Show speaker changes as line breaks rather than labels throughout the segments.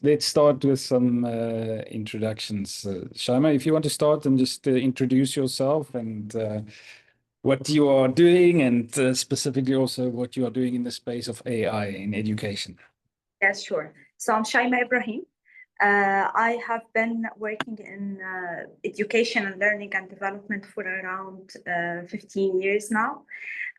let's start with some introductions. Shaimaa, if you want to start and just introduce yourself and what you are doing, and specifically also what you are doing in the space of AI in education.
Yes, sure. So I'm Shaimaa Ibrahim. I have been working in education and learning and development for around 15 years now.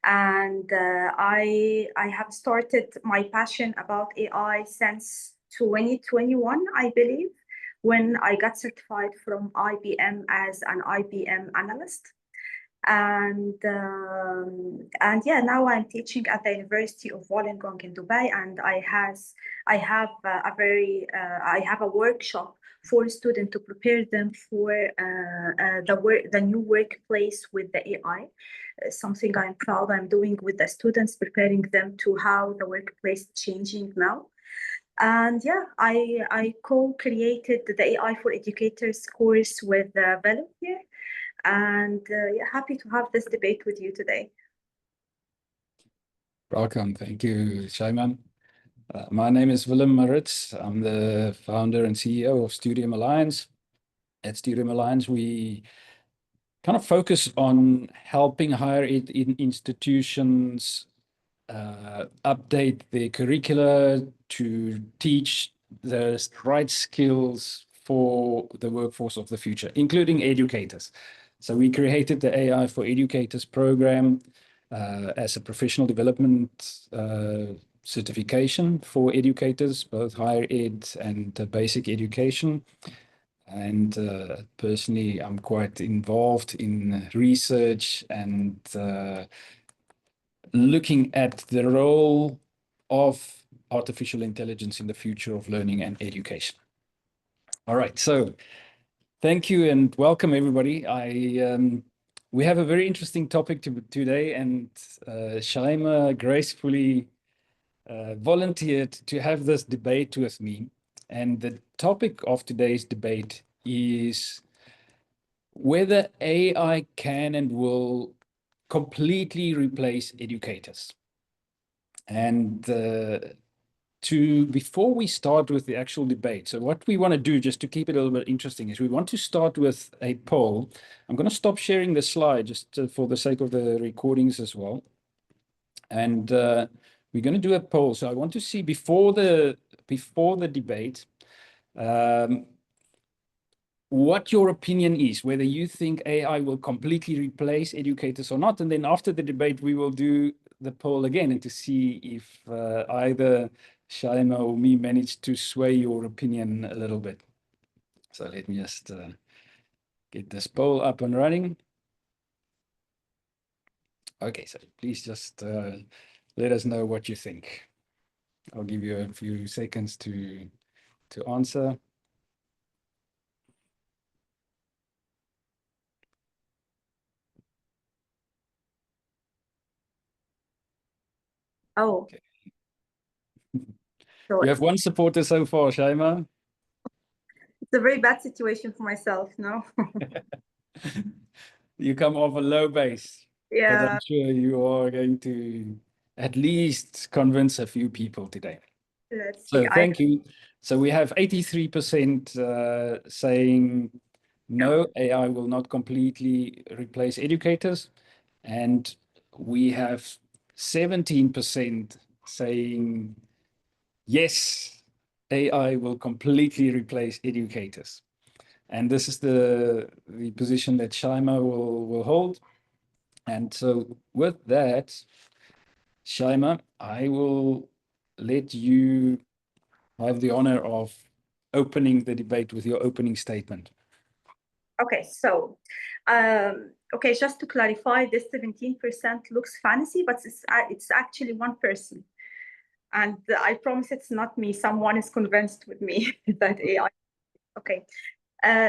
And I have started my passion about AI since 2021, I believe, when I got certified from IBM as an IBM analyst. And yeah, now I'm teaching at the University of Wollongong in Dubai, and I have a workshop for students to prepare them for the new workplace with the AI. Something I'm proud I'm doing with the students, preparing them to how the workplace is changing now. And yeah, I co-created the AI for Educators course with Willem here. And yeah, happy to have this debate with you today.
Welcome. Thank you, Shaimaa. My name is Willem Maritz. I'm the founder and CEO of Studium Alliance. At Studium Alliance, we kind of focus on helping higher ed institutions update their curricula to teach the right skills for the workforce of the future, including educators. So we created the AI for Educators program as a professional development certification for educators, both higher ed and basic education. And personally, I'm quite involved in research and looking at the role of artificial intelligence in the future of learning and education. All right, so thank you and welcome everybody. We have a very interesting topic today, and Shaimaa gracefully volunteered to have this debate with me. And the topic of today's debate is whether AI can and will completely replace educators. And before we start with the actual debate, so what we want to do, just to keep it a little bit interesting, is we want to start with a poll. I'm going to stop sharing the slide just for the sake of the recordings as well. And we're going to do a poll. So I want to see before the debate, what your opinion is, whether you think AI will completely replace educators or not. And then after the debate, we will do the poll again and to see if either Shaimaa or me managed to sway your opinion a little bit. So let me just get this poll up and running. Okay, so please just let us know what you think. I'll give you a few seconds to answer.
Oh,
okay. You have one supporter so far, Shaimaa.
It's a very bad situation for myself, no?
You come off a low base.
Yeah.
But I'm sure you are going to at least convince a few people today.
Let's
see. So thank you. So we have 83% saying no, AI will not completely replace educators. And we have 17% saying yes, AI will completely replace educators. And this is the position that Shaimaa will hold. And so with that, Shaimaa, I will let you have the honor of opening the debate with your opening statement.
Okay, so okay, just to clarify, this 17% looks fancy, but it's actually one person. And I promise it's not me. Someone is convinced with me that AI. Okay,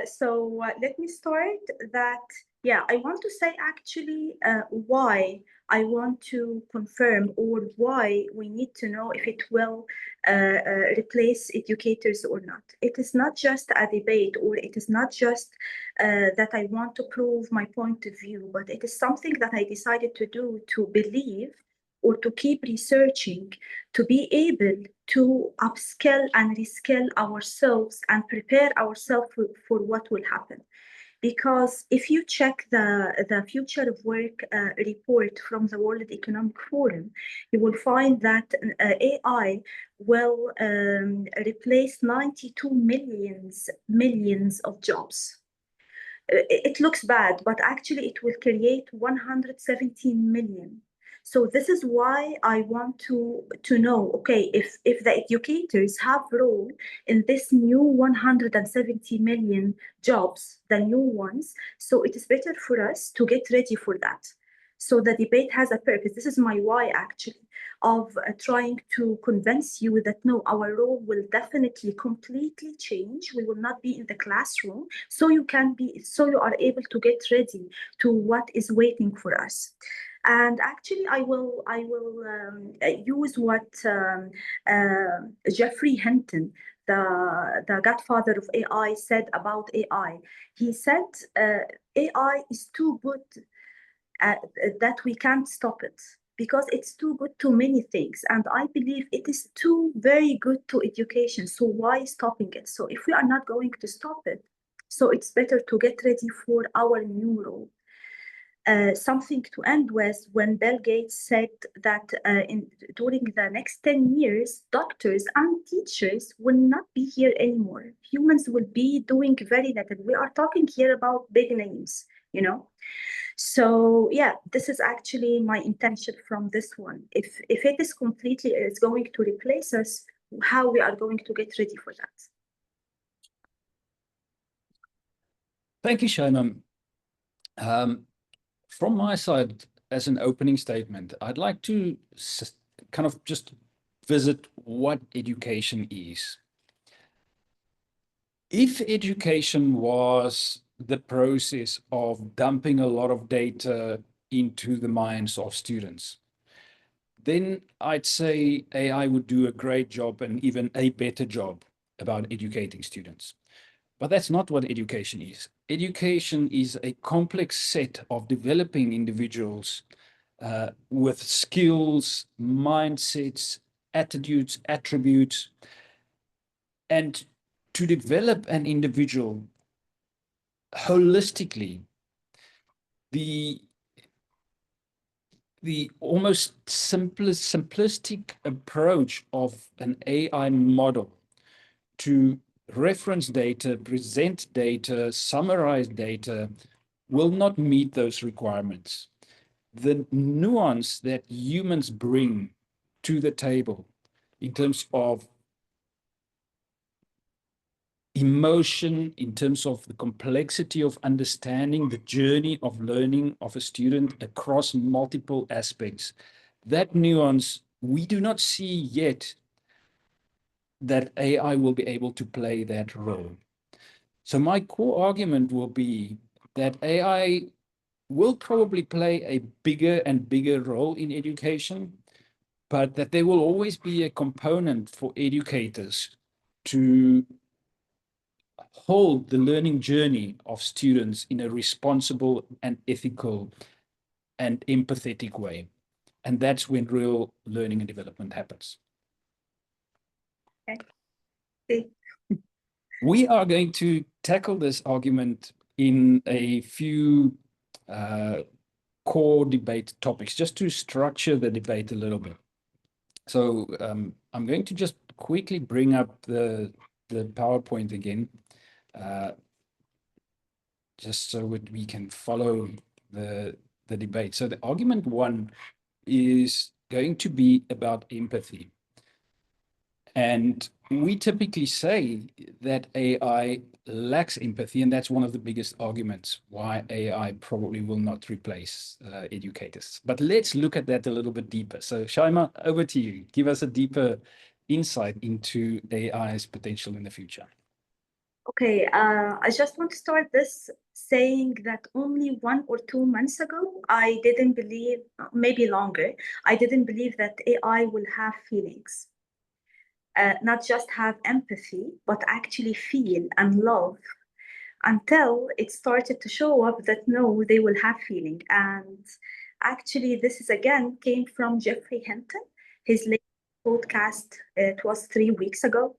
so let me start that. Yeah, I want to say actually why I want to confirm, or why we need to know if it will replace educators or not. It is not just a debate, or it is not just that I want to prove my point of view, but it is something that I decided to do, to believe or to keep researching, to be able to upskill and reskill ourselves and prepare ourselves for what will happen. Because if you check the Future of Work report from the World Economic Forum, you will find that AI will replace 92 millions of jobs. It looks bad, but actually it will create 117 million. So this is why I want to know, okay, if the educators have role in this new 170 million jobs, the new ones, so it is better for us to get ready for that. So the debate has a purpose. This is my why, actually, of trying to convince you that no, our role will definitely completely change. We will not be in the classroom, so you are able to get ready to what is waiting for us. And actually, I will use what Geoffrey Hinton, the godfather of AI, said about AI. He said AI is too good that we can't stop it, because it's too good to many things. And I believe it is too very good to education. So why stopping it? So if we are not going to stop it, so it's better to get ready for our new role. Something to end with, when Bill Gates said that during the next 10 years, doctors and teachers will not be here anymore. Humans will be doing very little. We are talking here about big names, you know. So yeah, this is actually my intention from this one. If it is completely is going to replace us, how we are going to get ready for that?
Thank you, Shaimaa. From my side, as an opening statement, I'd like to kind of just visit what education is. If education was the process of dumping a lot of data into the minds of students, then I'd say AI would do a great job and even a better job about educating students. But that's not what education is. Education is a complex set of developing individuals with skills, mindsets, attitudes, attributes. And to develop an individual holistically, the almost simplistic approach of an AI model to reference data, present data, summarize data will not meet those requirements. The nuance that humans bring to the table in terms of emotion, in terms of the complexity of understanding the journey of learning of a student across multiple aspects, that nuance we do not see yet that AI will be able to play that role. So my core argument will be that AI will probably play a bigger and bigger role in education, but that there will always be a component for educators to hold the learning journey of students in a responsible and ethical and empathetic way. And that's when real learning and development happens.
Okay.
We are going to tackle this argument in a few core debate topics, just to structure the debate a little bit. So I'm going to just quickly bring up the PowerPoint again, just so that we can follow the debate. So the argument one is going to be about empathy. And we typically say that AI lacks empathy, and that's one of the biggest arguments why AI probably will not replace educators. But let's look at that a little bit deeper. So Shaimaa, over to you. Give us a deeper insight into AI's potential in the future.
Okay, I just want to start this saying that only 1 or 2 months ago, I didn't believe, maybe longer, I didn't believe that AI will have feelings. Not just have empathy, but actually feel and love, until it started to show up that no, they will have feeling. And Actually, this is again came from Jeffrey Hinton, his latest podcast. It was 3 weeks ago.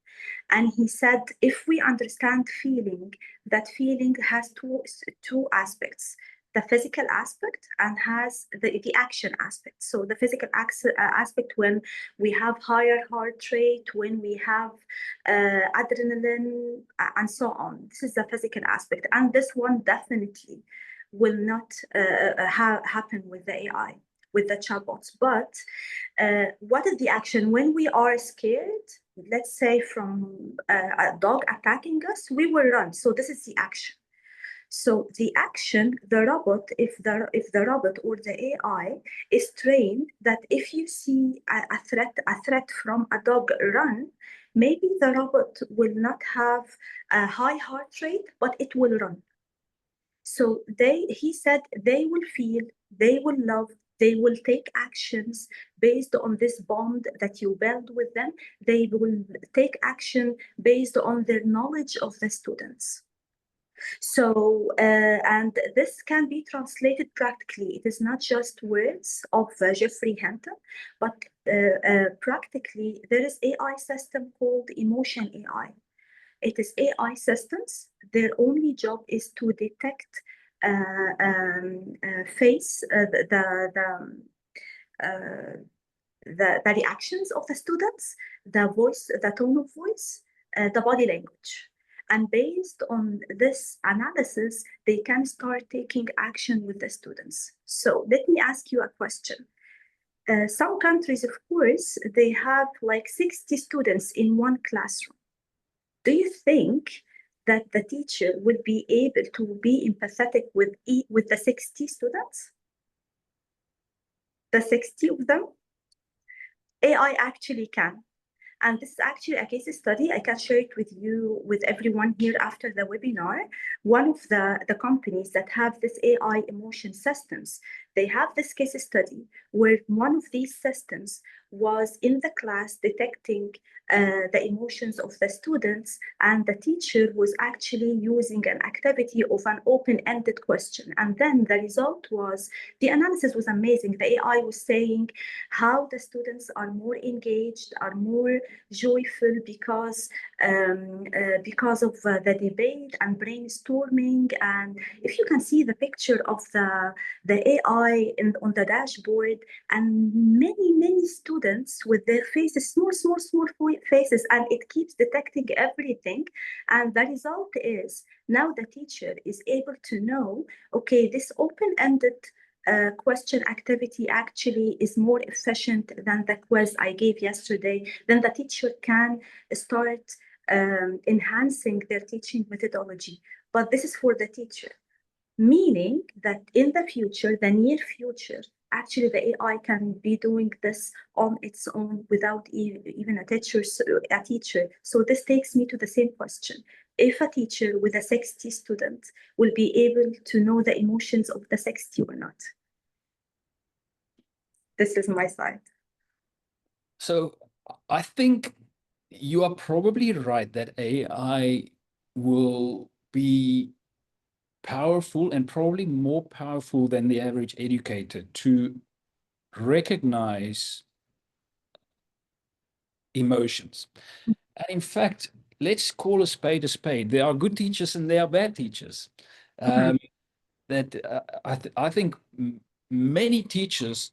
And he said, if we understand feeling, that feeling has two aspects, the physical aspect and has the action aspect. So the physical aspect, when we have higher heart rate, when we have adrenaline, and so on. This is the physical aspect. And this one definitely will not happen with the AI, with the chatbots. But what is the action? When we are scared, let's say from a dog attacking us, we will run. So this is the action. So the action, the robot, if the robot or the AI is trained that if you see a threat from a dog, run, maybe the robot will not have a high heart rate, but it will run. So he said they will feel, they will love, they will take actions based on this bond that you build with them. They will take action based on their knowledge of the students. So, and this can be translated practically. It is not just words of Jeffrey Hinton, but practically there is AI system called emotion AI. It is AI systems. Their only job is to detect face, the reactions of the students, the voice, the tone of voice, the body language. And based on this analysis, they can start taking action with the students. So let me ask you a question. Some countries, of course, they have like 60 students in one classroom. Do you think that the teacher would be able to be empathetic with the 60 students? The 60 of them? AI actually can. And this is actually a case study. I can share it with you, with everyone here after the webinar. One of the companies that have this AI emotion systems, they have this case study where one of these systems was in the class detecting the emotions of the students, and the teacher was actually using an activity of an open-ended question. And then the result was, the analysis was amazing. The AI was saying how the students are more engaged, are more joyful because of the debate and brainstorming. And if you can see the picture of the AI on the dashboard, and many students with their faces, small faces, and it keeps detecting everything. And the result is now the teacher is able to know, okay, this open-ended question activity actually is more efficient than the quiz I gave yesterday. Then the teacher can start enhancing their teaching methodology. But this is for the teacher, meaning that in the future, the near future, actually the AI can be doing this on its own without even a teacher. So this takes me to the same question. If a teacher with a 60 students will be able to know the emotions of the 60 or not? This is my side.
So I think you are probably right that AI will be powerful, and probably more powerful than the average educator, to recognize emotions. And in fact, let's call a spade a spade. There are good teachers and there are bad teachers. I think many teachers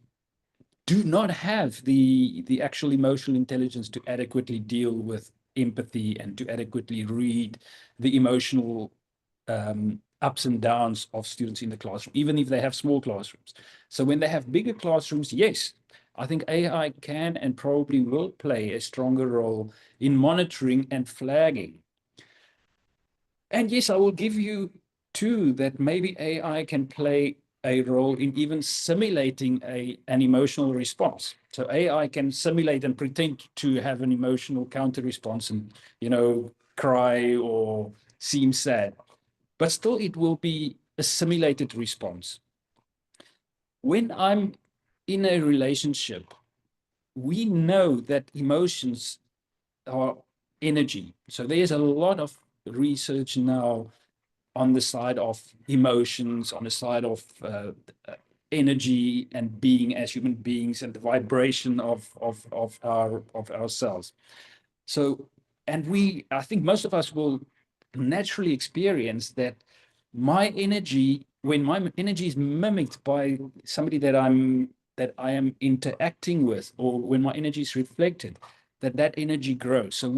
do not have the actual emotional intelligence to adequately deal with empathy and to adequately read the emotional ups and downs of students in the classroom, even if they have small classrooms. So when they have bigger classrooms, yes, I think AI can and probably will play a stronger role in monitoring and flagging. And yes, I will give you too that maybe AI can play a role in even simulating an emotional response. So AI can simulate and pretend to have an emotional counter response and, cry or seem sad. But still, it will be a simulated response. When I'm in a relationship, we know that emotions are energy. So there's a lot of research now on the side of emotions, on the side of energy and being as human beings and the vibration of ourselves. So, and I think most of us will naturally experience that my energy, when my energy is mimicked by somebody that I am interacting with, or when my energy is reflected, that energy grows. So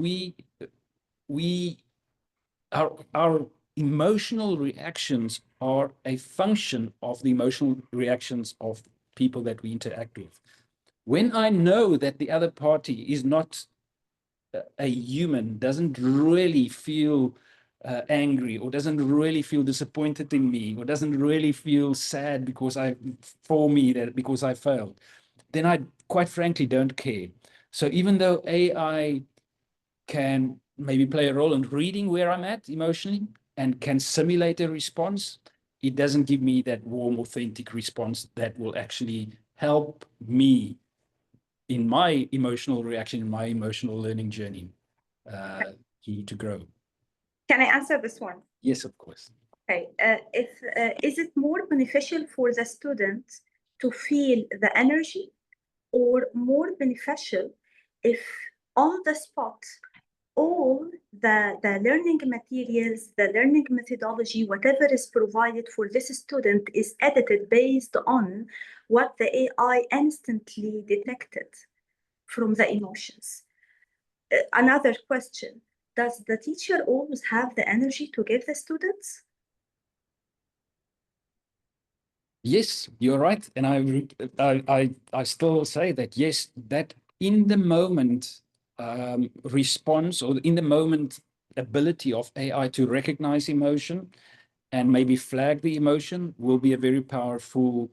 our emotional reactions are a function of the emotional reactions of people that we interact with. When I know that the other party is not a human, doesn't really feel angry, or doesn't really feel disappointed in me, or doesn't really feel sad because because I failed, then I quite frankly don't care. So even though AI can maybe play a role in reading where I'm at emotionally and can simulate a response, it doesn't give me that warm, authentic response that will actually help me in my emotional reaction, in my emotional learning journey to grow.
Can I answer this one?
Yes, of course.
Okay. Is it more beneficial for the student to feel the energy, or more beneficial if on the spot all the learning materials, the learning methodology, whatever is provided for this student is edited based on what the AI instantly detected from the emotions? Another question, does the teacher always have the energy to give the students?
Yes, you're right. And I still say that, yes, that in the moment response, or in the moment ability of AI to recognize emotion and maybe flag the emotion, will be a very powerful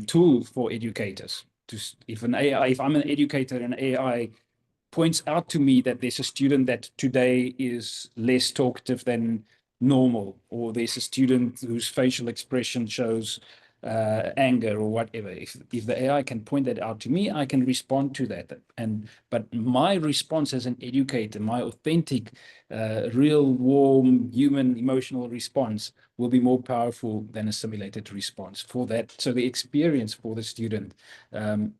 tool for educators. If I'm an educator and AI points out to me that there's a student that today is less talkative than normal, or there's a student whose facial expression shows anger or whatever. If the AI can point that out to me, I can respond to that. But my response as an educator, my authentic, real, warm, human, emotional response will be more powerful than a simulated response for that. So the experience for the student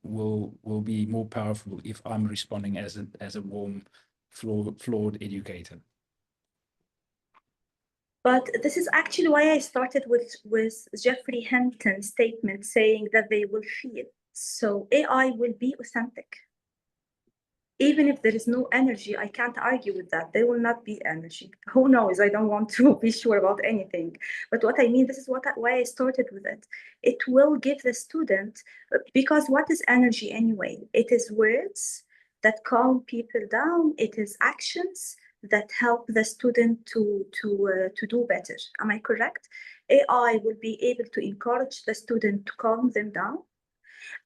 will be more powerful if I'm responding as a warm, flawed educator.
But this is actually why I started with Jeffrey Hinton's statement saying that they will feel. So AI will be authentic. Even if there is no energy, I can't argue with that. There will not be energy. Who knows? I don't want to be sure about anything. But what I mean, this is why I started with it. It will give the student, because what is energy anyway? It is words that calm people down. It is actions that help the student to do better. Am I correct? AI will be able to encourage the student to calm them down,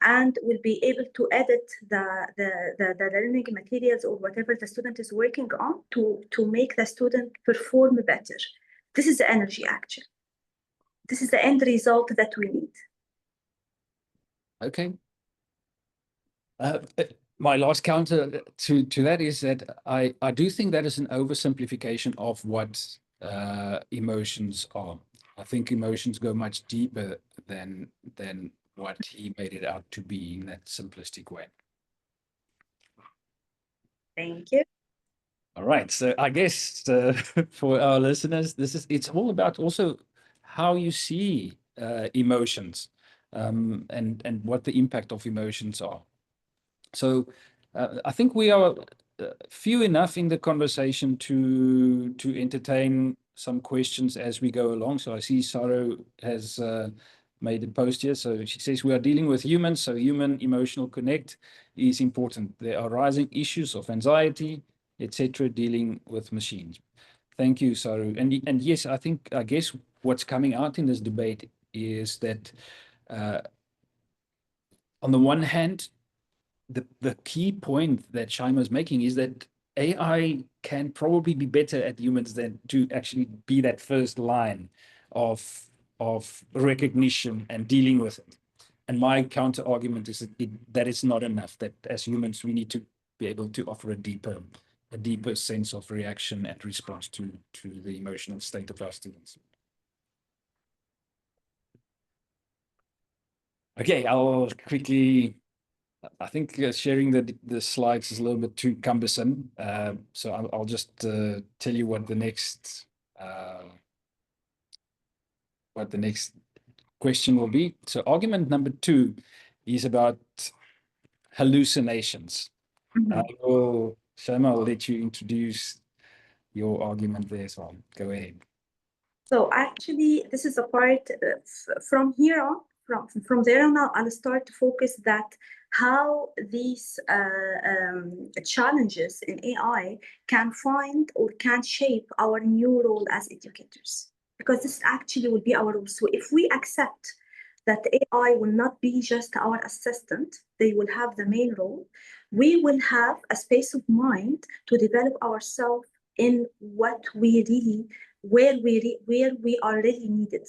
and will be able to edit the learning materials or whatever the student is working on to make the student perform better. This is the energy action. This is the end result that we need.
Okay. My last counter to that is that I do think that is an oversimplification of what emotions are. I think emotions go much deeper than what he made it out to be in that simplistic way.
Thank you.
All right. So I guess for our listeners, it's all about also how you see emotions and what the impact of emotions are. So I think we are few enough in the conversation to entertain some questions as we go along. So I see Saro has made a post here. So she says, we are dealing with humans, so human emotional connect is important. There are rising issues of anxiety, etc., dealing with machines. Thank you, Saru. And yes, I guess what's coming out in this debate is that on the one hand, the key point that Shaimaa is making is that AI can probably be better at humans than to actually be that first line of recognition and dealing with it. And my counter argument is that it's not enough, that as humans, we need to be able to offer a deeper sense of reaction and response to the emotional state of our students. Okay, I'll quickly, I think sharing the slides is a little bit too cumbersome. So I'll just tell you what the next question will be. So argument number 2 is about hallucinations. Shaimaa, I'll let you introduce your argument there as well. Go ahead.
So actually, this is a part from here on, from there on, I'll start to focus that how these challenges in AI can find or can shape our new role as educators. Because this actually will be our role. So if we accept that AI will not be just our assistant, they will have the main role, we will have a space of mind to develop ourselves in what we really where we are really needed.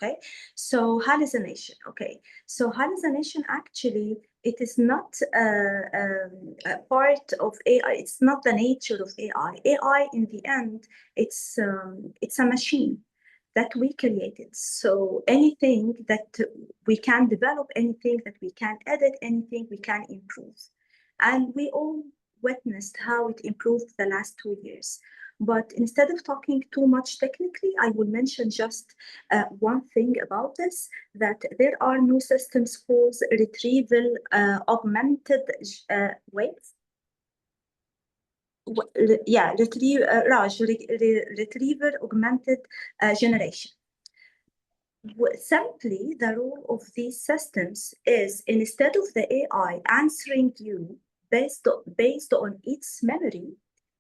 Okay, so hallucination. Okay, so hallucination actually it is not a part of AI. It's not the nature of AI. AI in the end, it's a machine that we created. So anything that we can develop, anything that we can edit, anything we can improve, and we all witnessed how it improved the last 2 years. But instead of talking too much technically, I will mention just one thing about this, that there are new systems called retrieval augmented wait. Yeah, retriever augmented generation. Simply, the role of these systems is instead of the AI answering you based on its memory,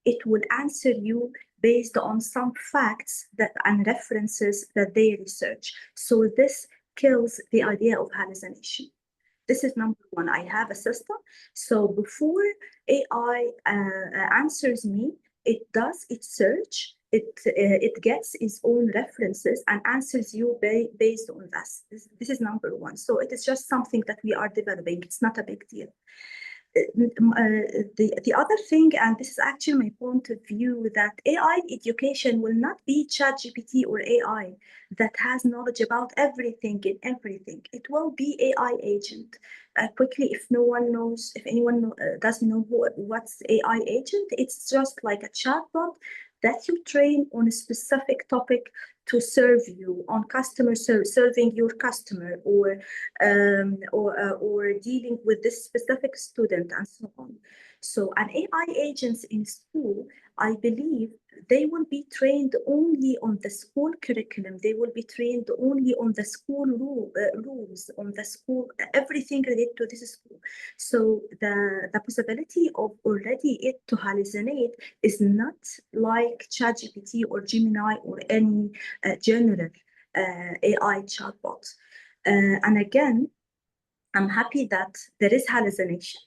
it will answer you based on some facts and references that they research. So this kills the idea of hallucination. This is number one. I have a system. So before AI answers me, it does its search. It gets its own references and answers you based on this. This is number one. So it is just something that we are developing. It's not a big deal. The other thing, and this is actually my point of view, that AI education will not be ChatGPT or AI that has knowledge about everything and everything. It will be AI agent. Quickly, if anyone doesn't know what's AI agent, it's just like a chatbot that you train on a specific topic to serve you on customer service, serving your customer, or dealing with this specific student and so on. So an AI agents in school, I believe they will be trained only on the school curriculum. They will be trained only on the school rules, on the school, everything related to this school. So the possibility of already it to hallucinate is not like ChatGPT or Gemini or any general AI chatbot. And again, I'm happy that there is hallucination,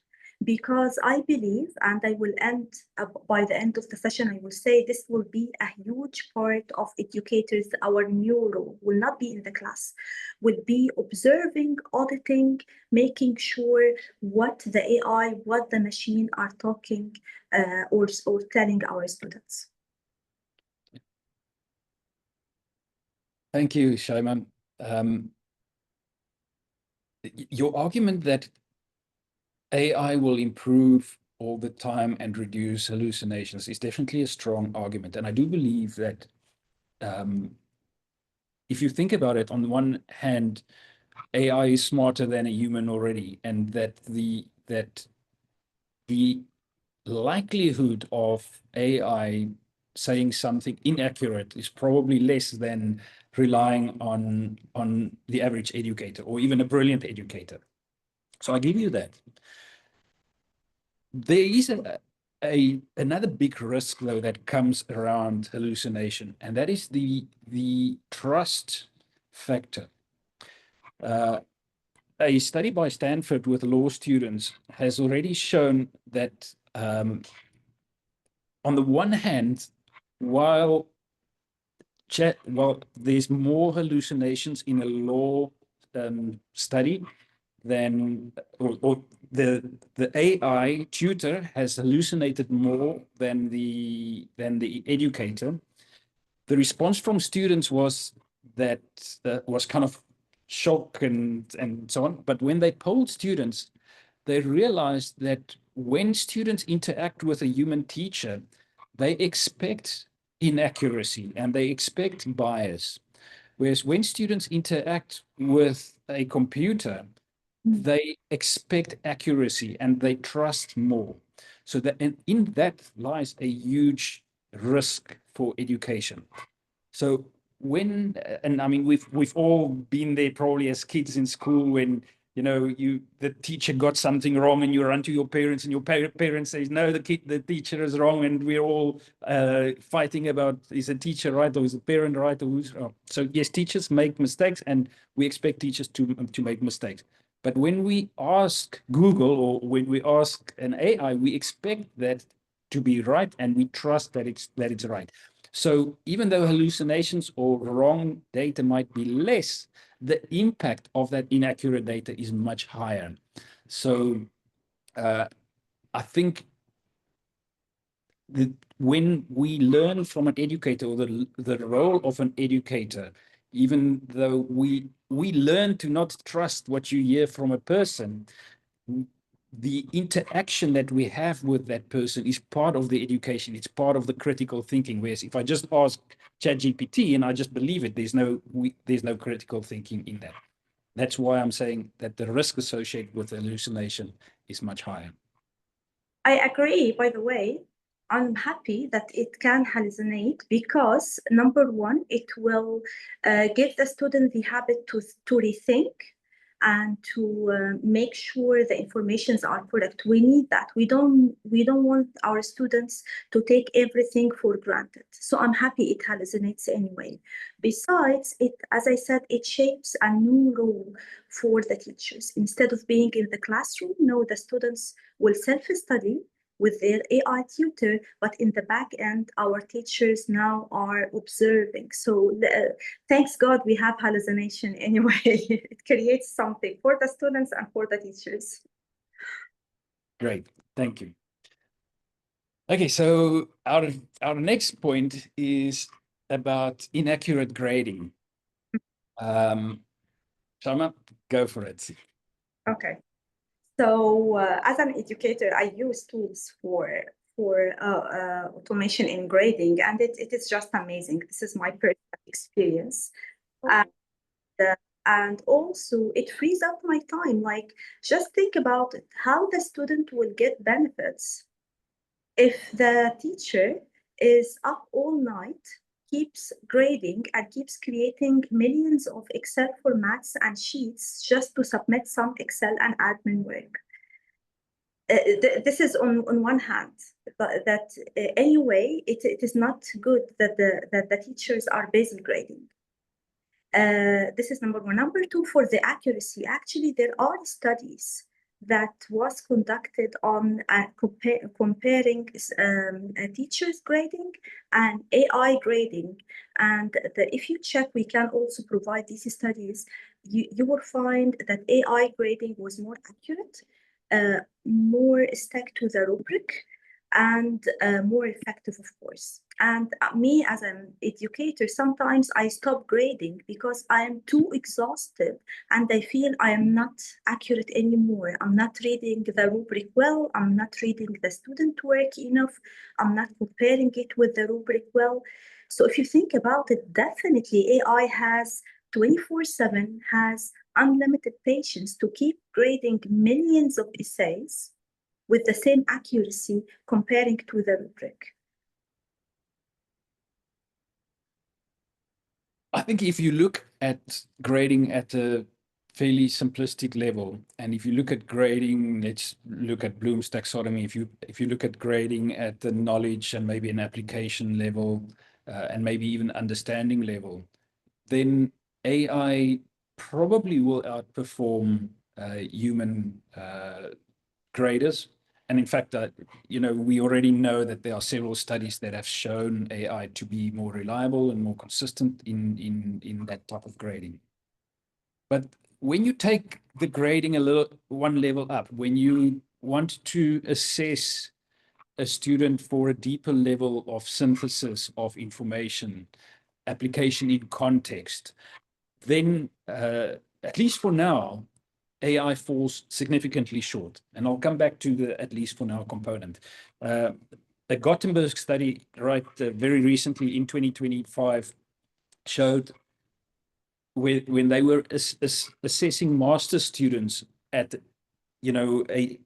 because I believe, and I will end by the end of the session, I will say this will be a huge part of educators. Our new role will not be in the class, will be observing, auditing, making sure what the AI, what the machine are talking or telling our students.
Thank you, Shaimaa. Your argument that AI will improve all the time and reduce hallucinations is definitely a strong argument. And I do believe that if you think about it, on the one hand, AI is smarter than a human already, and that the likelihood of AI saying something inaccurate is probably less than relying on the average educator or even a brilliant educator. So I give you that. There is another big risk, though, that comes around hallucination, and that is the trust factor. A study by Stanford with law students has already shown that on the one hand, while there's more hallucinations in a law study than, or the AI tutor has hallucinated more than the educator, the response from students was that was kind of shock and so on. But when they polled students, they realized that when students interact with a human teacher, they expect inaccuracy and they expect bias. Whereas when students interact with a computer, they expect accuracy and they trust more. So that in that lies a huge risk for education. So when, and I mean, we've all been there probably as kids in school when, you know, the teacher got something wrong and you run to your parents and your parents says, no, the teacher is wrong. And we're all fighting about, is the teacher right or is the parent right or who's wrong? So yes, teachers make mistakes and we expect teachers to make mistakes. But when we ask Google or when we ask an AI, we expect that to be right and we trust that it's right. So even though hallucinations or wrong data might be less, the impact of that inaccurate data is much higher. So I think that when we learn from an educator or the role of an educator, even though we learn to not trust what you hear from a person, the interaction that we have with that person is part of the education. It's part of the critical thinking. Whereas if I just ask ChatGPT and I just believe it, there's no critical thinking in that. That's why I'm saying that the risk associated with hallucination is much higher.
I agree, by the way. I'm happy that it can hallucinate because number one, it will give the student the habit to rethink and to make sure the informations are correct. We need that. We don't want our students to take everything for granted. So I'm happy it hallucinates anyway. Besides, it, as I said, it shapes a new role for the teachers. Instead of being in the classroom, no, the students will self-study with their AI tutor, but in the back end, our teachers now are observing. So thanks God we have hallucination anyway. It creates something for the students and for the teachers.
Great, thank you. Okay, so our next point is about inaccurate grading. Shaimaa, go for it.
Okay. So as an educator, I use tools for automation in grading, and it is just amazing. This is my personal experience. And also it frees up my time. Like, just think about it, how the student will get benefits if the teacher is up all night, keeps grading and keeps creating millions of Excel formats and sheets just to submit some Excel and admin work. This is on one hand, but that anyway, it is not good that the teachers are busy grading. This is number one. Number two, for the accuracy, actually, there are studies that was conducted on comparing teachers grading and AI grading. And if you check, we can also provide these studies. You will find that AI grading was more accurate, more stuck to the rubric, and more effective, of course. And me as an educator, sometimes I stop grading because I am too exhausted and I feel I am not accurate anymore. I'm not reading the rubric well. I'm not reading the student work enough. I'm not comparing it with the rubric well. So if you think about it, definitely AI has 24/7, has unlimited patience to keep grading millions of essays with the same accuracy comparing to the rubric.
I think if you look at grading at a fairly simplistic level, and if you look at grading, let's look at Bloom's taxonomy. If you look at grading at the knowledge and maybe an application level, and maybe even understanding level, then AI probably will outperform human graders. And in fact, we already know that there are several studies that have shown AI to be more reliable and more consistent in that type of grading. But when you take the grading one level up, when you want to assess a student for a deeper level of synthesis of information, application in context, then at least for now, AI falls significantly short. And I'll come back to the at least for now component. A Gothenburg study very recently in 2025 showed when they were assessing master students at,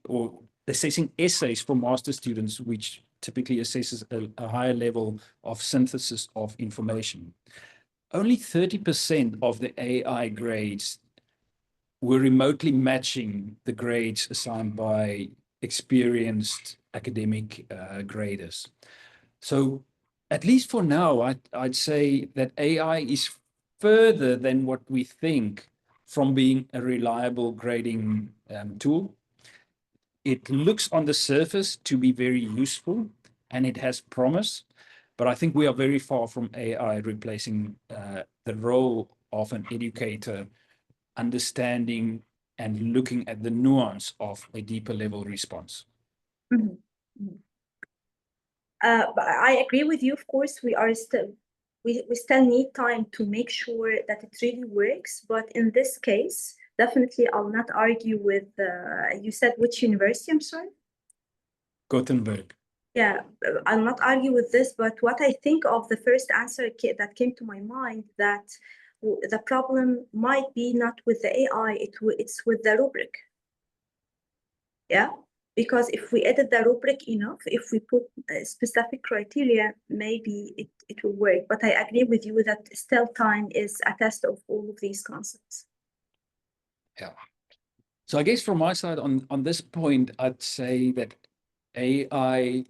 or assessing essays for master students, which typically assesses a higher level of synthesis of information. Only 30% of the AI grades were remotely matching the grades assigned by experienced academic graders. So at least for now, I'd say that AI is further than what we think from being a reliable grading tool. It looks on the surface to be very useful and it has promise, but I think we are very far from AI replacing the role of an educator understanding and looking at the nuance of a deeper level response.
Mm-hmm. Mm-hmm. But I agree with you. Of course, we still need time to make sure that it really works. But in this case, definitely, I'll not argue with. You said which university? I'm sorry.
Gothenburg.
Yeah, I'll not argue with this. But what I think of the first answer that came to my mind, that the problem might be not with the AI, it's with the rubric. Yeah, because if we edit the rubric enough, if we put specific criteria, maybe it will work. But I agree with you that still time is a test of all of these concepts.
Yeah. So I guess from my side on this point, I'd say that AI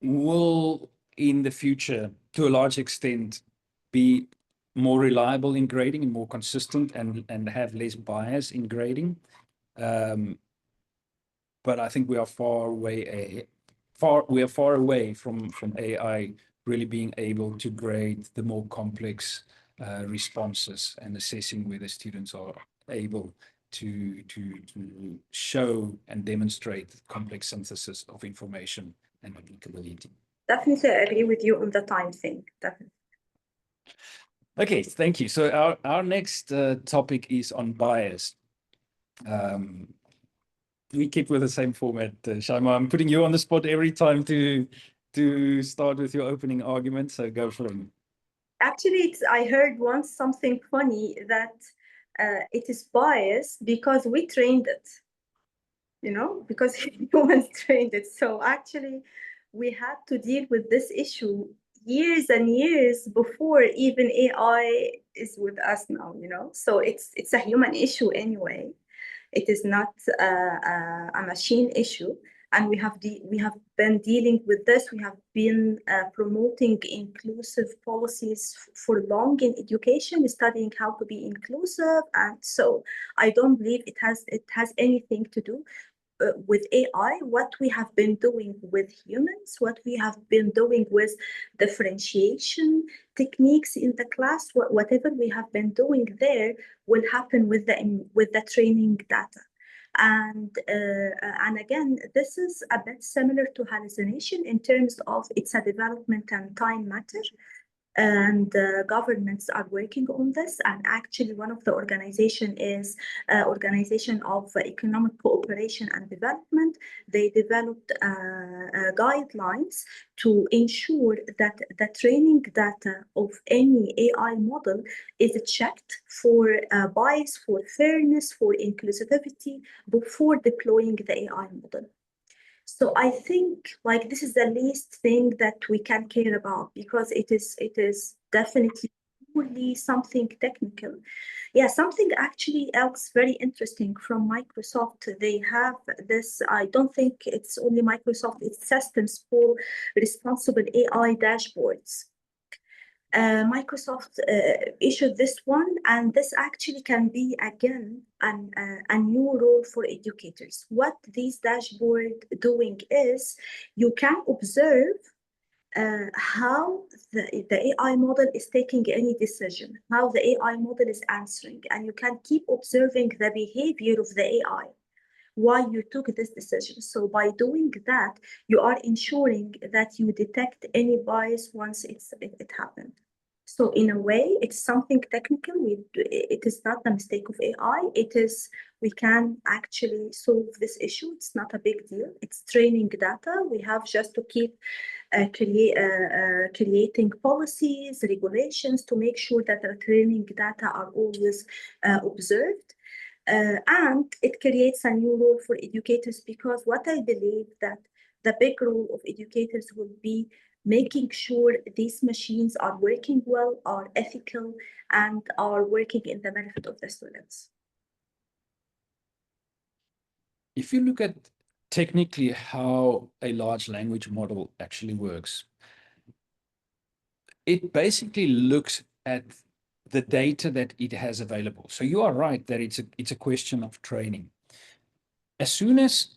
will in the future, to a large extent, be more reliable in grading and more consistent and have less bias in grading. But I think we are far away from AI really being able to grade the more complex responses and assessing whether students are able to show and demonstrate complex synthesis of information and applicability.
Definitely, I agree with you on the time thing. Definitely.
Okay, thank you. So our next topic is on bias. We keep with the same format, Shaimaa. I'm putting you on the spot every time to start with your opening argument, so go for it.
Actually, I heard once something funny that it is biased because we trained it, because humans trained it. So actually, we had to deal with this issue years and years before even AI is with us now, So it's a human issue anyway. It is not a machine issue. And we have been dealing with this. We have been promoting inclusive policies for long in education, studying how to be inclusive. And so I don't believe it has anything to do with AI. What we have been doing with humans, what we have been doing with differentiation techniques in the class, whatever we have been doing there will happen with the training data. And again, this is a bit similar to hallucination in terms of it's a development and time matter. And governments are working on this. And actually, one of the organization is Organization of Economic Cooperation and Development. They developed guidelines to ensure that the training data of any AI model is checked for bias, for fairness, for inclusivity before deploying the AI model. So I think this is the least thing that we can care about, because it is definitely only something technical. Yeah, something actually else very interesting from Microsoft. They have this, I don't think it's only Microsoft, it's systems for responsible AI dashboards. Microsoft issued this one, and this actually can be, again, a new role for educators. What these dashboards doing is you can observe how the AI model is taking any decision, how the AI model is answering, and you can keep observing the behavior of the AI why you took this decision. So by doing that, you are ensuring that you detect any bias once it happened. So in a way, it's something technical. It is not the mistake of AI. It is, we can actually solve this issue. It's not a big deal. It's training data. We have just to keep creating policies, regulations to make sure that the training data are always observed. And it creates a new role for educators, because what I believe that the big role of educators will be making sure these machines are working well, are ethical, and are working in the benefit of the students.
If you look at technically how a large language model actually works, it basically looks at the data that it has available. So you are right that it's a question of training. As soon as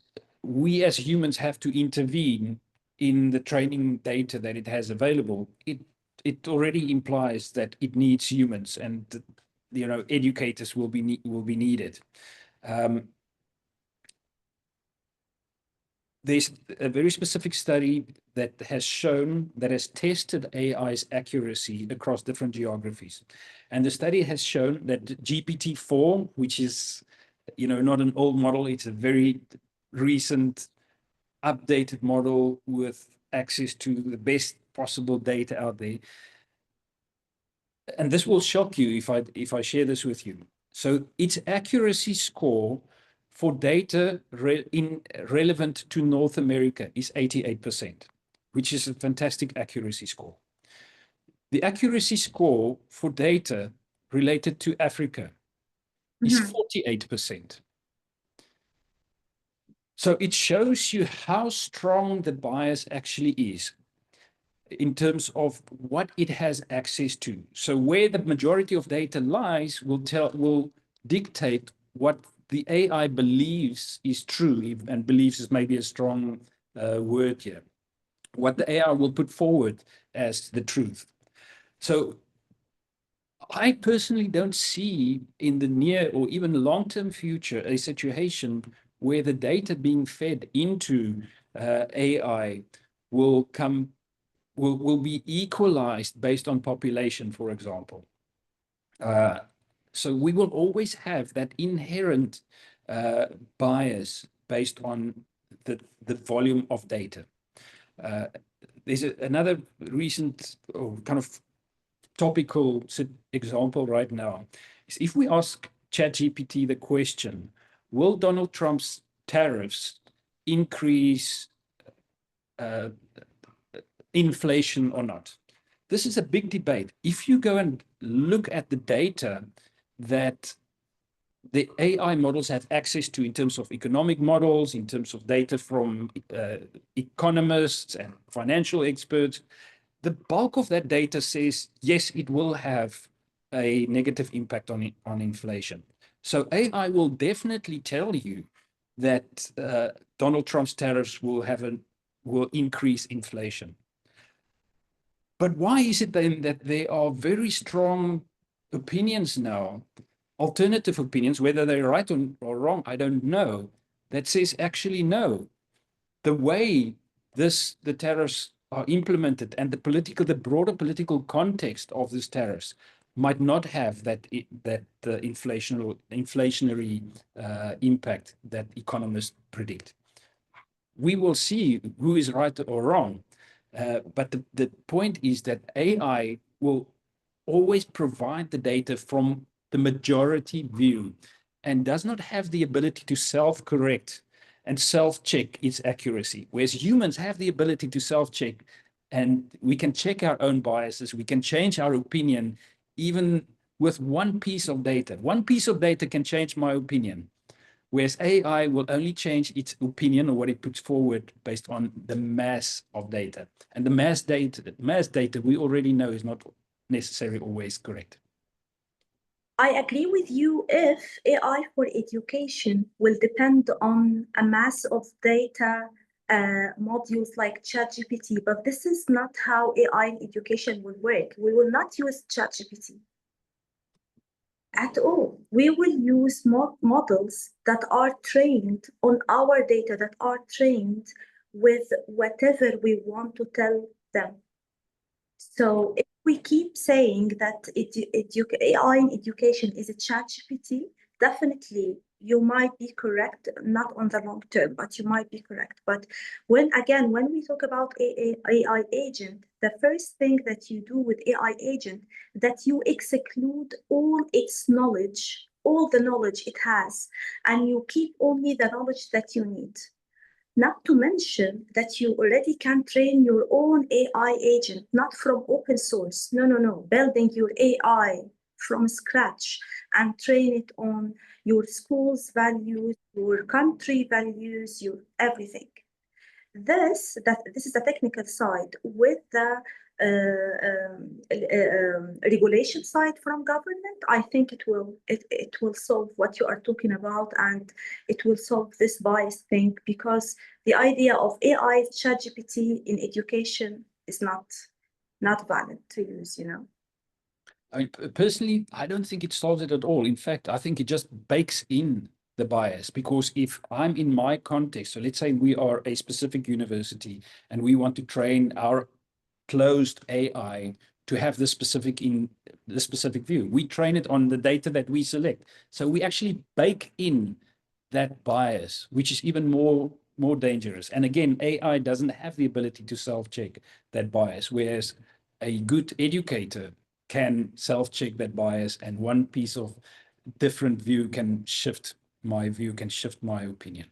we as humans have to intervene in the training data that it has available, it already implies that it needs humans, and educators will be needed. There's a very specific study that has tested AI's accuracy across different geographies. And the study has shown that GPT-4, which is, not an old model, it's a very recent, updated model with access to the best possible data out there. And this will shock you if I share this with you. So its accuracy score for data relevant to North America is 88%, which is a fantastic accuracy score. The accuracy score for data related to Africa is 48%. So it shows you how strong the bias actually is in terms of what it has access to. So where the majority of data lies will dictate what the AI believes is true, and believes is maybe a strong word here, what the AI will put forward as the truth. So I personally don't see in the near or even long-term future a situation where the data being fed into AI will be equalized based on population, for example. So we will always have that inherent bias based on the volume of data. There's another recent kind of topical example right now is if we ask ChatGPT the question, will Donald Trump's tariffs increase inflation or not? This is a big debate. If you go and look at the data that the AI models have access to in terms of economic models, in terms of data from economists and financial experts, the bulk of that data says, yes, it will have a negative impact on inflation. So AI will definitely tell you that Donald Trump's tariffs will increase inflation. But why is it then that there are very strong opinions now, alternative opinions, whether they're right or wrong, I don't know, that says actually no. The way the tariffs are implemented and the broader political context of these tariffs might not have that inflationary impact that economists predict. We will see who is right or wrong. But the point is that AI will always provide the data from the majority view and does not have the ability to self-correct and self-check its accuracy, whereas humans have the ability to self-check, and we can check our own biases, we can change our opinion even with one piece of data. One piece of data can change my opinion, whereas AI will only change its opinion or what it puts forward based on the mass of data. And the mass data we already know is not necessarily always correct.
I agree with you if AI for education will depend on a mass of data modules like ChatGPT, but this is not how AI in education will work. We will not use ChatGPT at all. We will use models that are trained on our data, that are trained with whatever we want to tell them. So we keep saying that AI in education is a ChatGPT. Definitely, you might be correct, not on the long term, but you might be correct. But when we talk about AI agent, the first thing that you do with AI agent, that you exclude all its knowledge, all the knowledge it has, and you keep only the knowledge that you need. Not to mention that you already can train your own AI agent, not from open source. No, no, no. Building your AI from scratch and train it on your school's values, your country values, your everything. This is the technical side. With the regulation side from government, I think it will solve what you are talking about, and it will solve this bias thing, because the idea of AI ChatGPT in education is not valid to use, you know.
I mean, personally, I don't think it solves it at all. In fact, I think it just bakes in the bias, because if I'm in my context, so let's say we are a specific university and we want to train our closed AI to have this specific view, we train it on the data that we select. So we actually bake in that bias, which is even more dangerous. And again, AI doesn't have the ability to self-check that bias, whereas a good educator can self-check that bias, and one piece of different view can shift my view, can shift my opinion.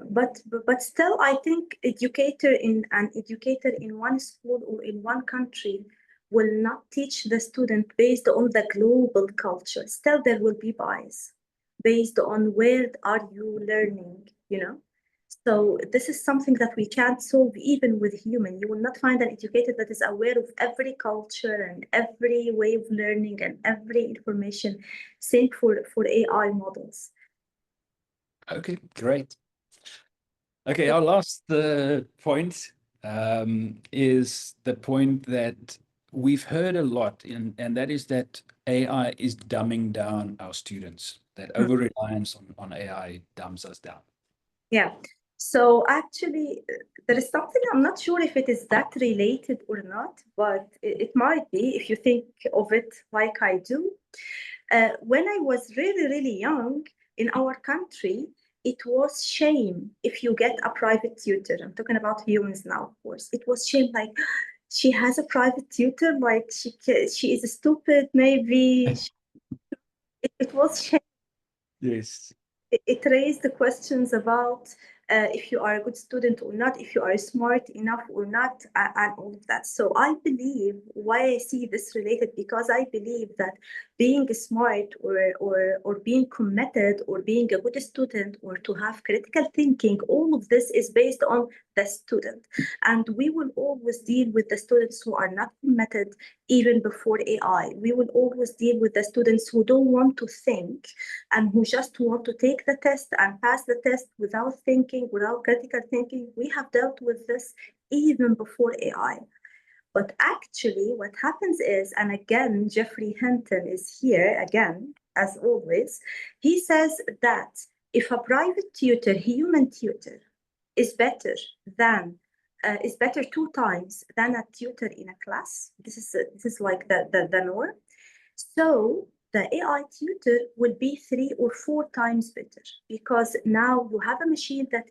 But still, I think an educator in one school or in one country will not teach the student based on the global culture. Still, there will be bias based on where are you learning, you know. So this is something that we can't solve even with human. You will not find an educator that is aware of every culture and every way of learning and every information. Same for AI models.
Okay, great. Okay, our last point is the point that we've heard a lot, and that is that AI is dumbing down our students, that over-reliance on AI dumbs us down.
Yeah. So actually, there is something, I'm not sure if it is that related or not, but it might be if you think of it like I do. When I was really, really young in our country, it was shame if you get a private tutor. I'm talking about humans now, of course. It was shame, like she has a private tutor, like she is stupid, maybe. It was shame.
Yes.
It raised the questions about if you are a good student or not, if you are smart enough or not, and all of that. So I believe, why I see this related, because I believe that being smart or being committed or being a good student or to have critical thinking, all of this is based on the student. And we will always deal with the students who are not committed even before AI. We will always deal with the students who don't want to think and who just want to take the test and pass the test without thinking, without critical thinking. We have dealt with this even before AI. But actually, what happens is, and again, Jeffrey Hinton is here again, as always, he says that if a private tutor, human tutor, is better than is better 2 times than a tutor in a class. This is like the norm. So the AI tutor will be 3 or 4 times better, because now you have a machine that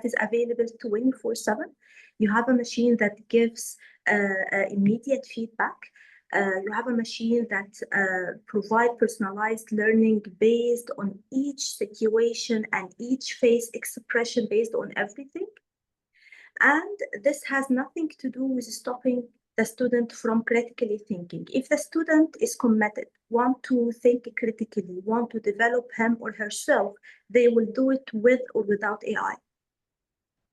is available 24/7. You have a machine that gives immediate feedback. You have a machine that provide personalized learning based on each situation and each face expression based on everything. And this has nothing to do with stopping the student from critically thinking. If the student is committed, want to think critically, want to develop him or herself, they will do it with or without AI.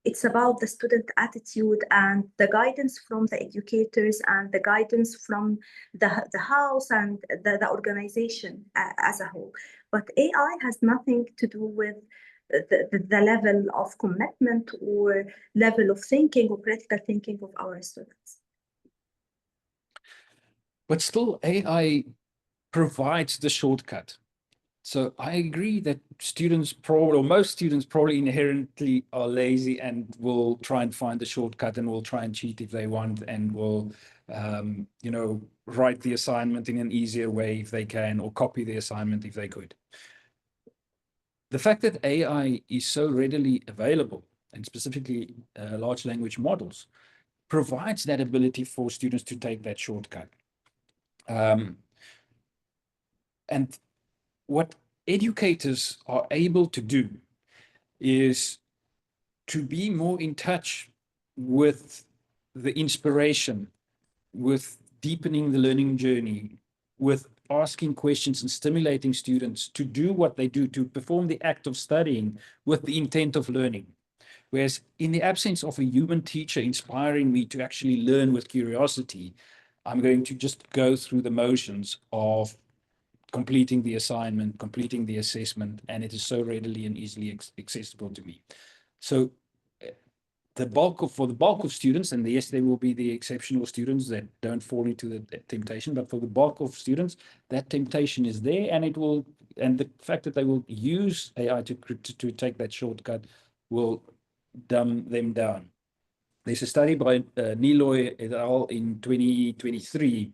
It's about the student attitude and the guidance from the educators and the guidance from the house and the organization as a whole. But AI has nothing to do with the level of commitment or level of thinking or critical thinking of our students.
But still, AI provides the shortcut. So I agree that students probably, or most students probably inherently are lazy and will try and find the shortcut and will try and cheat if they want and will, write the assignment in an easier way if they can, or copy the assignment if they could. The fact that AI is so readily available, and specifically large language models, provides that ability for students to take that shortcut. And what educators are able to do is to be more in touch with the inspiration, with deepening the learning journey, with asking questions and stimulating students to do what they do, to perform the act of studying with the intent of learning. Whereas in the absence of a human teacher inspiring me to actually learn with curiosity, I'm going to just go through the motions of completing the assignment, completing the assessment, and it is so readily and easily accessible to me. So for the bulk of students, and yes, there will be the exceptional students that don't fall into the temptation, but for the bulk of students, that temptation is there, and the fact that they will use AI to take that shortcut will dumb them down. There's a study by Niloy et al. In 2023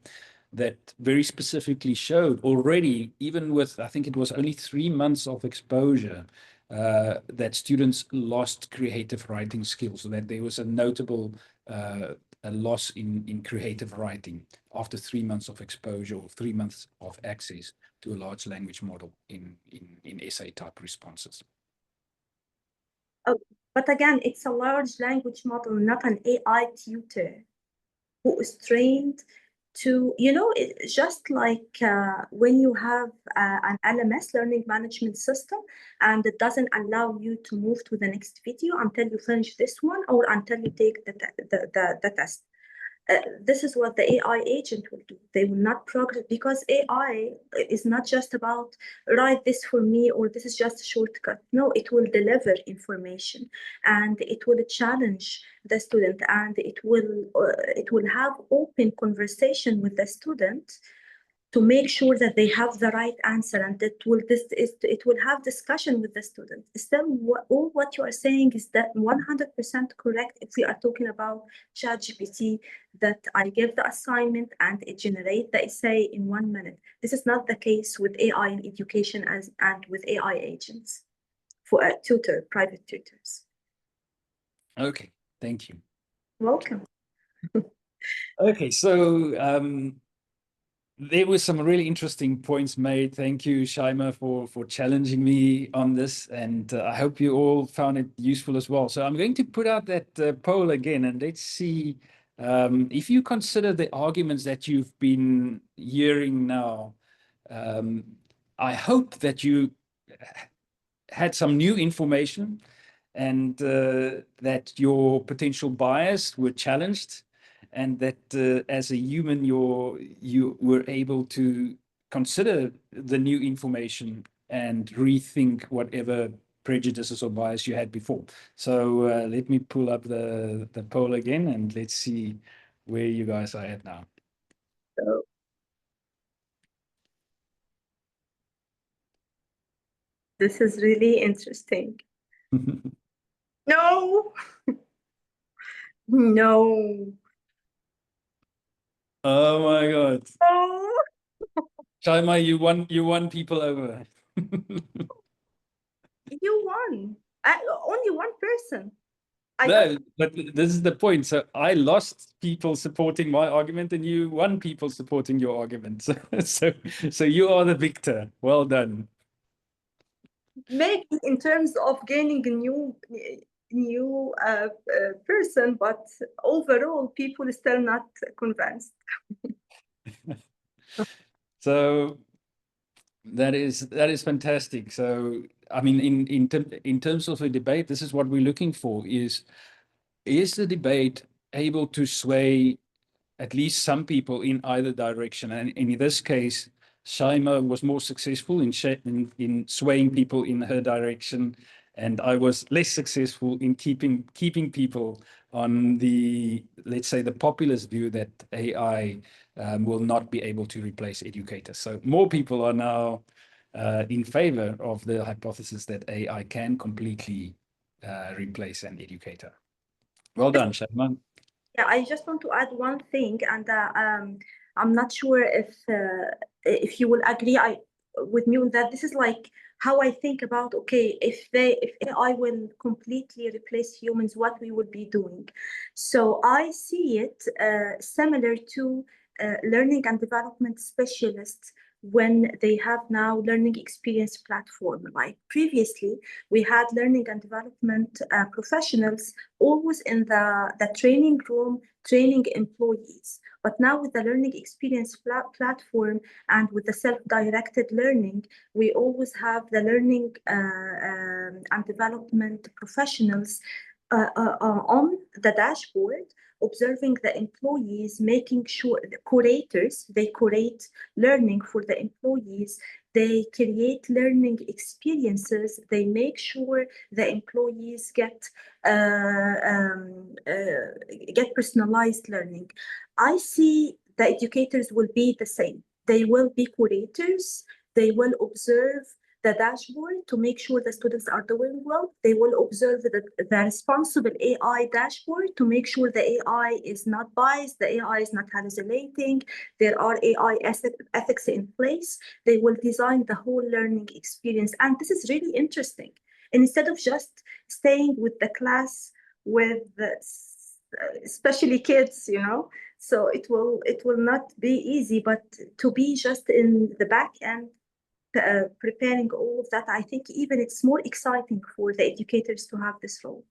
that very specifically showed already, even with, I think it was only 3 months of exposure, that students lost creative writing skills, so that there was a notable a loss in creative writing after 3 months of exposure or 3 months of access to a large language model in essay type responses.
Oh, but again, it's a large language model, not an AI tutor who is trained to, just like when you have an LMS, learning management system, and it doesn't allow you to move to the next video until you finish this one or until you take the test. This is what the AI agent will do. They will not progress, because AI is not just about write this for me or this is just a shortcut. No, it will deliver information, and it will challenge the student, and it will have open conversation with the student to make sure that they have the right answer, and it will have discussion with the student. Still, all what you are saying is that 100% correct if we are talking about ChatGPT, that I give the assignment and it generates the essay in 1 minute. This is not the case with AI in education and with AI agents for a tutor, private tutors.
Okay, thank you.
Welcome.
Okay, so there were some really interesting points made. Thank you, Shaimaa, for challenging me on this, and I hope you all found it useful as well. So I'm going to put out that poll again, and let's see if you consider the arguments that you've been hearing now. I hope that you had some new information and that your potential bias were challenged, and that as a human, you were able to consider the new information and rethink whatever prejudices or bias you had before. So let me pull up the poll again, and let's see where you guys are at now.
So, this is really interesting. No. No.
Oh my God.
Oh.
Shaimaa, you won people over.
You won. Only one person.
No, but this is the point. So I lost people supporting my argument, and you won people supporting your argument. So you are the victor. Well done.
Maybe in terms of gaining a new person, but overall, people are still not convinced.
So that is fantastic. So I mean, in terms of a debate, this is what we're looking for: is the debate able to sway at least some people in either direction? And in this case, Shaimaa was more successful in swaying people in her direction, and I was less successful in keeping people on the, let's say, the populist view that AI will not be able to replace educators. So more people are now in favor of the hypothesis that AI can completely replace an educator. Well done, Shaimaa.
Yeah, I just want to add one thing, and I'm not sure if you will agree with me on that. This is like how I think about, okay, if AI will completely replace humans, what we will be doing. So I see it similar to learning and development specialists when they have now learning experience platform. Like previously, we had learning and development professionals always in the training room, training employees. But now with the learning experience platform and with the self-directed learning, we always have the learning and development professionals on the dashboard, observing the employees, making sure the curators, they curate learning for the employees, they create learning experiences, they make sure the employees get personalized learning. I see the educators will be the same. They will be curators, they will observe the dashboard to make sure the students are doing well. They will observe the responsible AI dashboard to make sure the AI is not biased, the AI is not hallucinating, there are AI ethics in place. They will design the whole learning experience. And this is really interesting. And instead of just staying with the class with especially kids, you know, so it will not be easy, but to be just in the back end, preparing all of that, I think even it's more exciting for the educators to have this role.